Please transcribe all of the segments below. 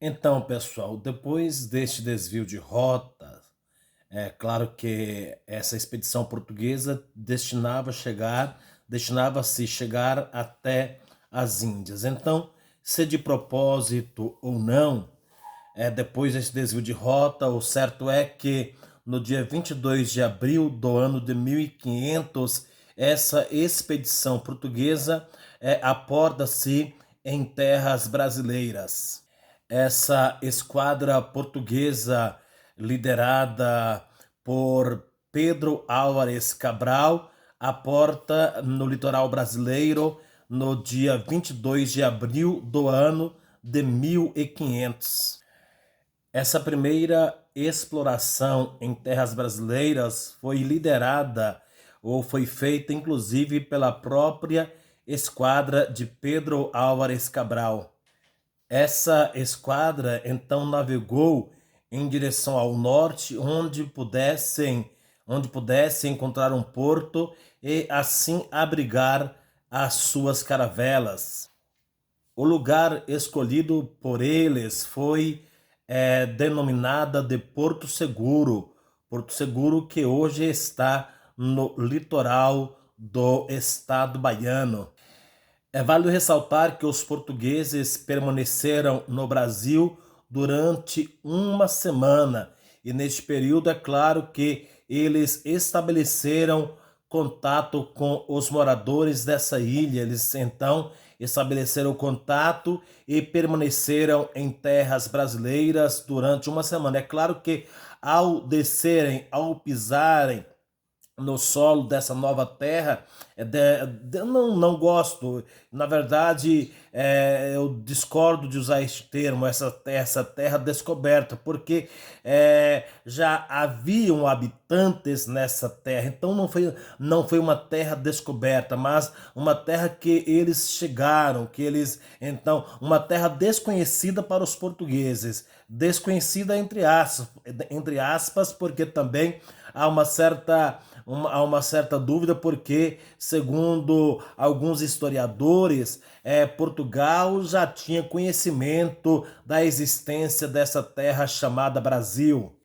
Então, pessoal, depois deste desvio de rota, é claro que essa expedição portuguesa destinava-se chegar até as Índias. Então, se de propósito ou não, depois desse desvio de rota, o certo é que no dia 22 de abril do ano de 1500, essa expedição portuguesa aporta-se em terras brasileiras. Essa esquadra portuguesa, liderada por Pedro Álvares Cabral, aporta no litoral brasileiro no dia 22 de abril do ano de 1500. Essa primeira exploração em terras brasileiras foi liderada ou foi feita inclusive pela própria esquadra de Pedro Álvares Cabral. Essa esquadra então navegou em direção ao norte, onde pudessem encontrar um porto e assim abrigar as suas caravelas. O lugar escolhido por eles foi denominada de Porto Seguro que hoje está no litoral do estado baiano. É válido ressaltar que os portugueses permaneceram no Brasil durante uma semana e neste período é claro que eles estabeleceram contato com os moradores dessa ilha. Eles então estabeleceram contato e permaneceram em terras brasileiras durante uma semana. É claro que ao descerem, ao pisarem no solo dessa nova terra, eu não gosto, na verdade, eu discordo de usar este termo, essa terra descoberta, porque já haviam habitantes nessa terra, então não foi uma terra descoberta, mas uma terra que eles chegaram, então, uma terra desconhecida para os portugueses, desconhecida entre aspas, porque também há uma certa dúvida, porque, segundo alguns historiadores, Portugal já tinha conhecimento da existência dessa terra chamada Brasil.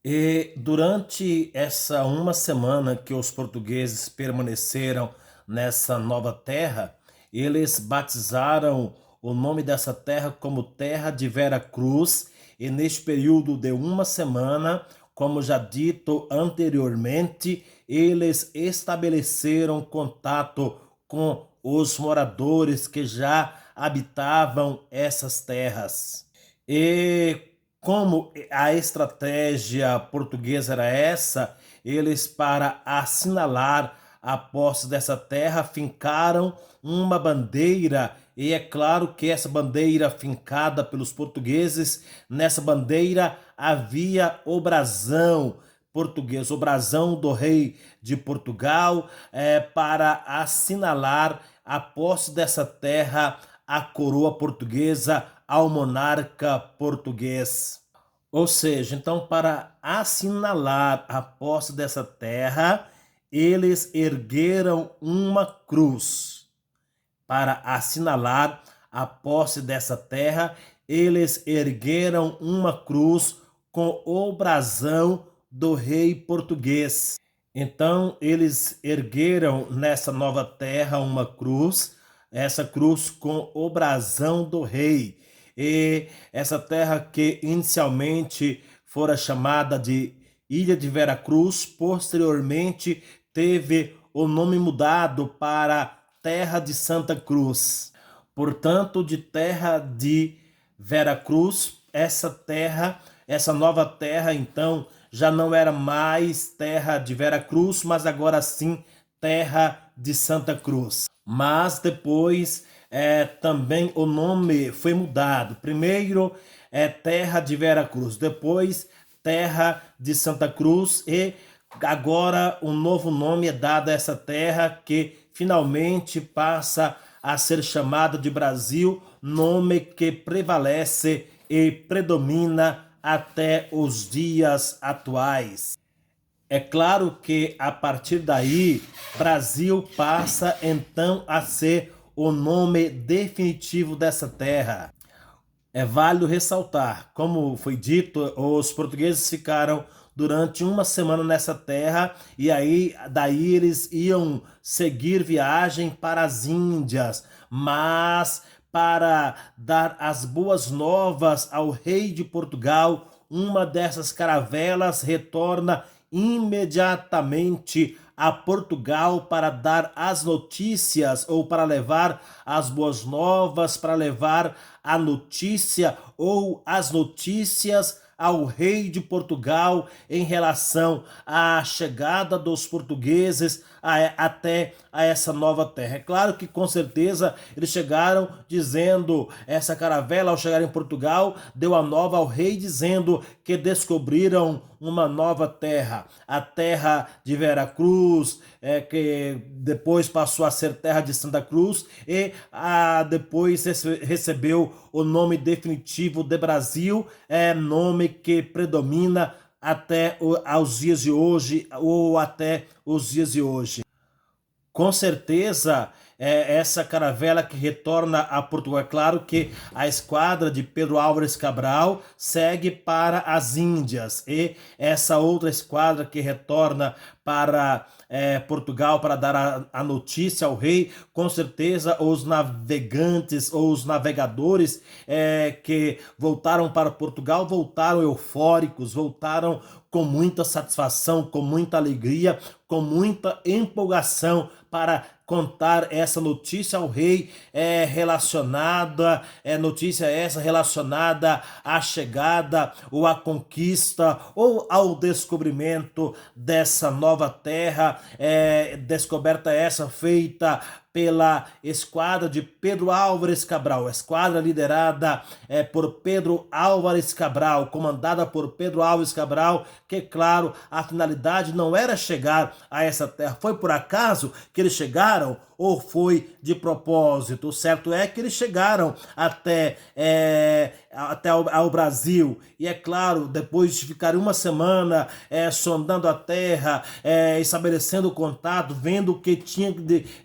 E durante essa uma semana que os portugueses permaneceram nessa nova terra, eles batizaram o nome dessa terra como Terra de Vera Cruz, e neste período de uma semana, como já dito anteriormente, eles estabeleceram contato com os moradores que já habitavam essas terras. E como a estratégia portuguesa era essa, eles, para assinalar a posse dessa terra, fincaram uma bandeira, e é claro que essa bandeira fincada pelos portugueses, nessa bandeira havia o brasão português, o brasão do rei de Portugal, para assinalar a posse dessa terra à coroa portuguesa, ao monarca português. Ou seja, então, para assinalar a posse dessa terra, eles ergueram uma cruz. Para assinalar a posse dessa terra, eles ergueram uma cruz com o brasão do rei português. Então, eles ergueram nessa nova terra uma cruz, essa cruz com o brasão do rei. E essa terra, que inicialmente fora chamada de Ilha de Vera Cruz, posteriormente teve o nome mudado para Terra de Santa Cruz. Portanto, de Terra de Vera Cruz, essa nova terra, então, já não era mais Terra de Vera Cruz, mas agora sim Terra de Santa Cruz. Mas depois também o nome foi mudado. Primeiro Terra de Vera Cruz, depois Terra de Santa Cruz, e agora um novo nome é dado a essa terra, que finalmente passa a ser chamada de Brasil, nome que prevalece e predomina até os dias atuais. É claro que a partir daí, Brasil passa então a ser o nome definitivo dessa terra. É válido ressaltar, como foi dito, os portugueses ficaram durante uma semana nessa terra e aí daí eles iam seguir viagem para as Índias, mas para dar as boas novas ao rei de Portugal, uma dessas caravelas retorna imediatamente a Portugal para dar as notícias ou para levar as boas novas, para levar a notícia ou as notícias ao rei de Portugal em relação à chegada dos portugueses até a essa nova terra. É claro que com certeza eles chegaram dizendo, essa caravela ao chegar em Portugal deu a nova ao rei dizendo que descobriram uma nova terra, a terra de Veracruz, que depois passou a ser terra de Santa Cruz e depois recebeu o nome definitivo de Brasil, nome que predomina até aos dias de hoje ou até os dias de hoje. Com certeza, essa caravela que retorna a Portugal. É claro que a esquadra de Pedro Álvares Cabral segue para as Índias e essa outra esquadra que retorna para Portugal para dar a notícia ao rei, com certeza os navegantes ou os navegadores que voltaram para Portugal voltaram eufóricos, voltaram com muita satisfação, com muita alegria, com muita empolgação para contar essa notícia ao rei notícia essa relacionada à chegada ou à conquista ou ao descobrimento dessa nova terra, descoberta essa feita pela esquadra de Pedro Álvares Cabral, esquadra liderada por Pedro Álvares Cabral, comandada por Pedro Álvares Cabral, que claro, a finalidade não era chegar a essa terra. Foi por acaso que eles chegaram ou foi de propósito? O certo é que eles chegaram até ao Brasil e é claro, depois de ficar uma semana sondando a terra, estabelecendo contato, vendo o que tinha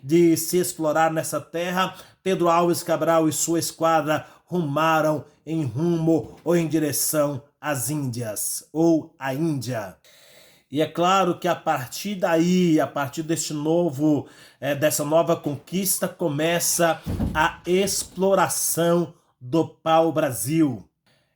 de se explorar nessa terra, Pedro Álvares Cabral e sua esquadra rumaram em rumo ou em direção às Índias ou à Índia. E é claro que a partir daí, a partir dessa nova conquista, começa a exploração do pau-brasil.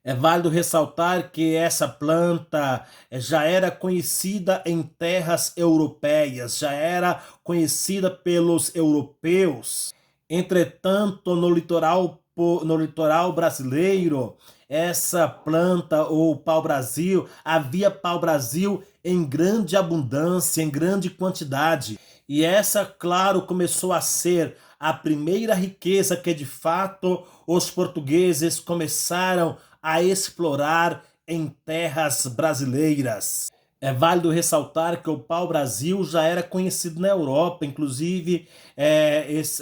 É válido ressaltar que essa planta já era conhecida em terras europeias, já era conhecida pelos europeus. Entretanto, no litoral brasileiro, essa planta ou pau-brasil, havia pau-brasil em grande abundância, em grande quantidade. E essa, claro, começou a ser a primeira riqueza que de fato os portugueses começaram a explorar em terras brasileiras. É válido ressaltar que o pau-brasil já era conhecido na Europa, inclusive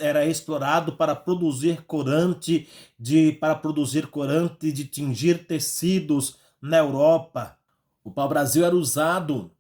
era explorado para produzir corante de tingir tecidos na Europa. O pau-brasil era usado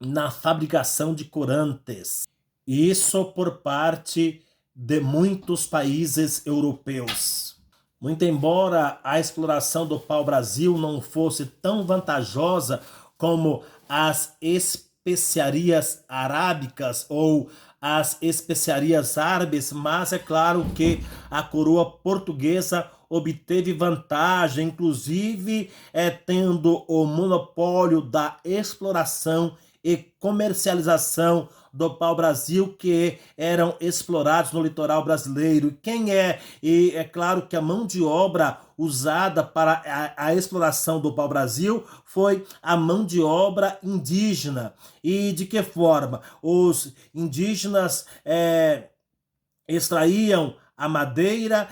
na fabricação de corantes, isso por parte de muitos países europeus. Muito embora a exploração do pau-brasil não fosse tão vantajosa como as especiarias arábicas ou as especiarias árabes, mas é claro que a coroa portuguesa obteve vantagem, inclusive tendo o monopólio da exploração e comercialização do pau-brasil que eram explorados no litoral brasileiro. E é claro que a mão de obra usada para a exploração do pau-brasil foi a mão de obra indígena. E de que forma? Os indígenas extraíam a madeira,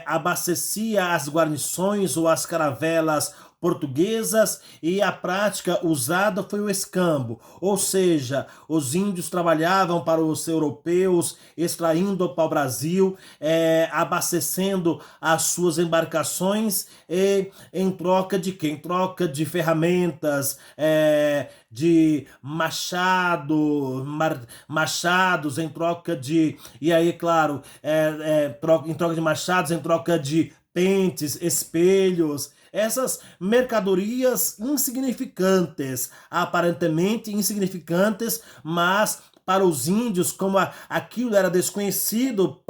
abastecia as guarnições ou as caravelas portuguesas e a prática usada foi o escambo, ou seja, os índios trabalhavam para os europeus, extraindo o pau-brasil, abastecendo as suas embarcações e em troca de quê? Em troca de ferramentas, de machados, em troca de... E aí, claro, em troca de machados, em troca de pentes, espelhos, essas mercadorias insignificantes, aparentemente insignificantes, mas para os índios, como aquilo era desconhecido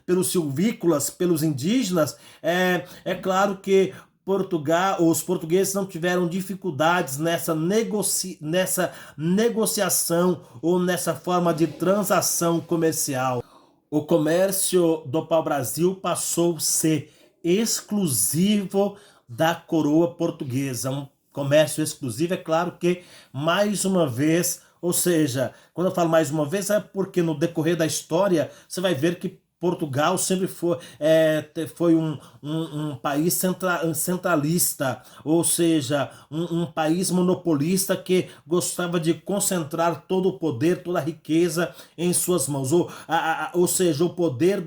pelos silvícolas, pelos indígenas, é claro que os portugueses não tiveram dificuldades nessa negociação ou nessa forma de transação comercial. O comércio do pau-brasil passou a ser exclusivo da coroa portuguesa. Um comércio exclusivo, é claro que, mais uma vez, ou seja, quando eu falo mais uma vez, é porque no decorrer da história você vai ver que Portugal sempre foi um país centralista, ou seja, um país monopolista que gostava de concentrar todo o poder, toda a riqueza em suas mãos, ou seja, o poder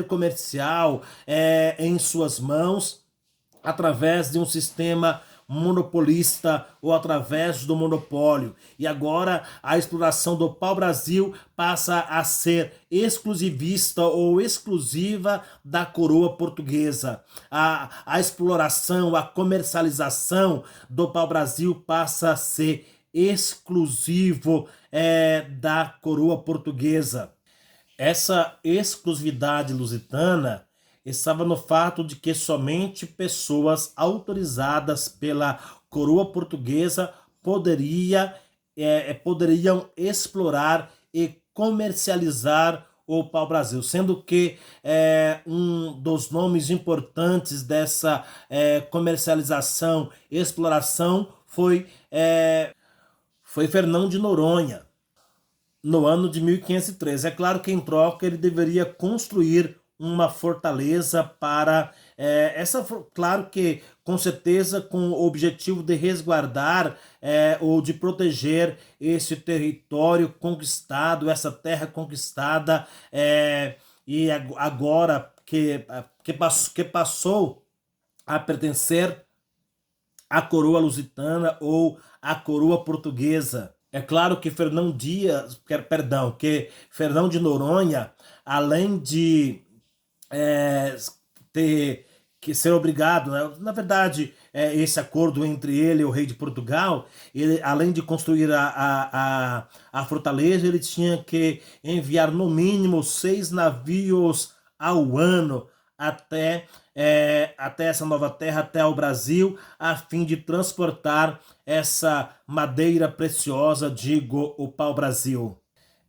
comercial em suas mãos através de um sistema monopolista ou através do monopólio. E agora a exploração do pau-brasil passa a ser exclusivista ou exclusiva da coroa portuguesa. A exploração, a comercialização do pau-brasil passa a ser exclusivo da coroa portuguesa. Essa exclusividade lusitana estava no fato de que somente pessoas autorizadas pela coroa portuguesa poderiam explorar e comercializar o pau-brasil, sendo que um dos nomes importantes dessa comercialização e exploração foi Fernão de Noronha, no ano de 1513. É claro que em troca ele deveria construir uma fortaleza para claro que com certeza com o objetivo de resguardar ou de proteger esse território conquistado, essa terra conquistada, e agora que passou a pertencer à coroa lusitana ou à coroa portuguesa. É claro que que Fernão de Noronha, além de ter que ser obrigado, né? Na verdade, esse acordo entre ele e o rei de Portugal, ele, além de construir a fortaleza, ele tinha que enviar no mínimo 6 navios ao ano até essa nova terra, até o Brasil, a fim de transportar essa madeira preciosa, digo, o pau-brasil.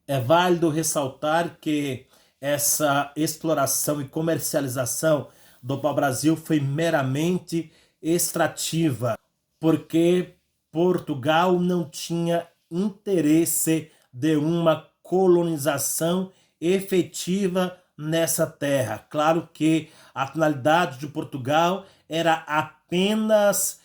É válido ressaltar que essa exploração e comercialização do pau-brasil foi meramente extrativa, porque Portugal não tinha interesse de uma colonização efetiva nessa terra. Claro que a finalidade de Portugal era apenas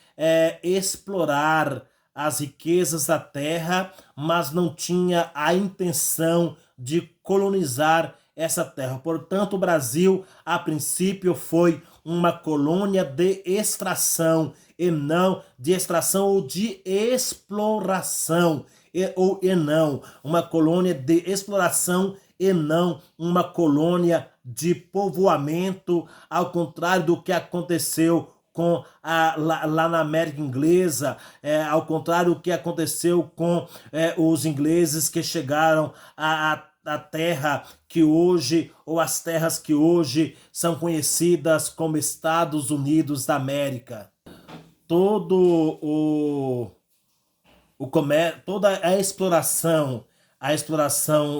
explorar as riquezas da terra, mas não tinha a intenção de colonizar essa terra. Portanto, o Brasil, a princípio, foi uma colônia de extração, e não de extração ou de exploração, e não uma colônia de exploração e não uma colônia de povoamento, ao contrário do que aconteceu lá na América Inglesa, ao contrário do que aconteceu com os ingleses que chegaram a terra que hoje, ou as terras que hoje são conhecidas como Estados Unidos da América. Todo toda a exploração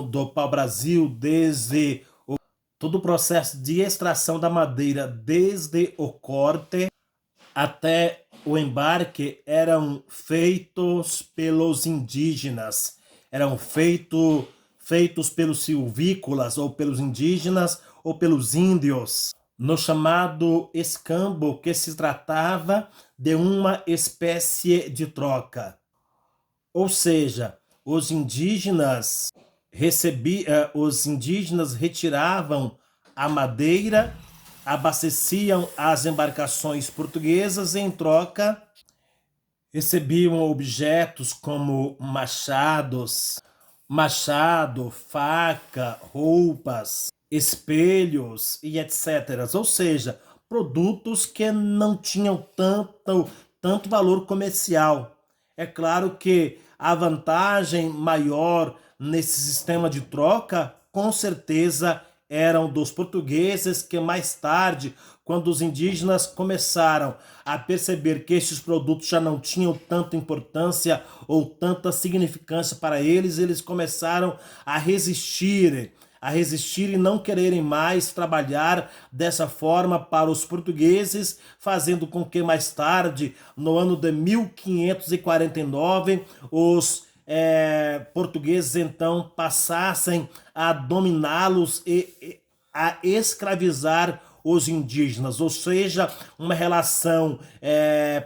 do pau-brasil, desde todo o processo de extração da madeira, desde o corte até o embarque, eram feitos pelos indígenas, eram feitos pelos silvícolas, ou pelos indígenas, ou pelos índios, no chamado escambo, que se tratava de uma espécie de troca. Ou seja, os indígenas retiravam a madeira, abasteciam as embarcações portuguesas e, em troca, recebiam objetos como machado, faca, roupas. espelhos e etc. Ou seja, produtos que não tinham tanto valor comercial. É claro que a vantagem maior nesse sistema de troca, com certeza, eram dos portugueses, que mais tarde, quando os indígenas começaram a perceber que estes produtos já não tinham tanta importância ou tanta significância para eles, eles começaram a resistir e não quererem mais trabalhar dessa forma para os portugueses, fazendo com que mais tarde, no ano de 1549, os portugueses então passassem a dominá-los e a escravizar os indígenas, ou seja, uma relação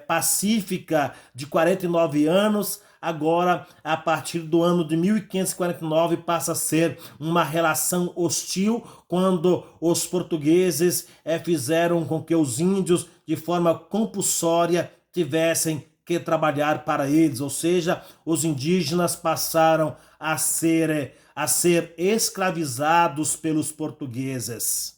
pacífica de 49 anos. Agora, a partir do ano de 1549, passa a ser uma relação hostil, quando os portugueses fizeram com que os índios, de forma compulsória, tivessem que trabalhar para eles, ou seja, os indígenas passaram a ser escravizados pelos portugueses.